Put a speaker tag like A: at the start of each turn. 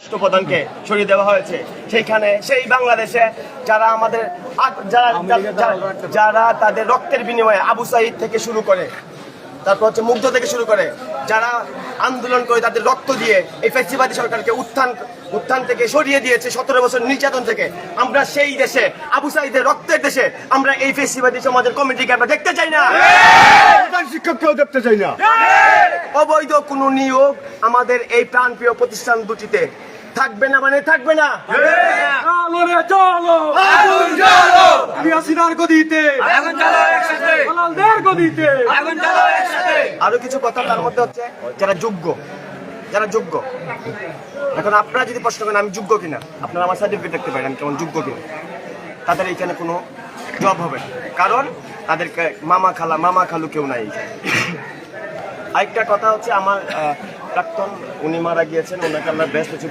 A: রাষ্ট্রপ্রধানকে সরিয়ে দেওয়া হয়েছে। সেইখানে সেই বাংলাদেশে যারা আমাদের যারা তাদের রক্তের বিনিময়ে আবু সাঈদ থেকে শুরু করে, তারপর হচ্ছে মুগ্ধ থেকে শুরু করে যারা আন্দোলন করে তাদের রক্ত দিয়ে এই ফ্যাসিবাদী সরকারকে উত্থান থেকে সরিয়ে দিয়েছে 17 বছর নির্যাতন থেকে, আমরা সেই দেশে আবু সাঈদের রক্তের দেশে আমরা এই ফ্যাসিবাদী সমাজের কমিটিকে আমরা দেখতে চাই না,
B: শিক্ষককেও দেখতে চাই না।
A: অবৈধ কোনো নিয়োগ আমাদের এই প্রাণপ্রিয় প্রতিষ্ঠান দুটিতে থাকবে না, মানে থাকবে না।
B: চলো রে চলো,
C: আগুন জ্বালো,
B: হাসিনার গদিতে,
C: আগুন জ্বালো একসাথে,
B: দালালদের গদিতে।
C: আগুন জ্বালো একসাথে।
A: আরো কিছু কথা, তার মধ্যে হচ্ছে যারা যোগ্য। এখন আপনারা যদি প্রশ্ন করেন আমি যোগ্য কিনা, আপনারা আমার সার্টিফিকেট দেখতে পারেন আমি কেমন যোগ্য কিনা, তাদের এইখানে কোনো জব হবে না, কারণ তাদেরকে মামা খালু কেউ নাই। আরেকটা কথা হচ্ছে আমার প্রাক্তন উনি মারা গিয়েছেন, ওনাকে আমরা বেস্ট কিছু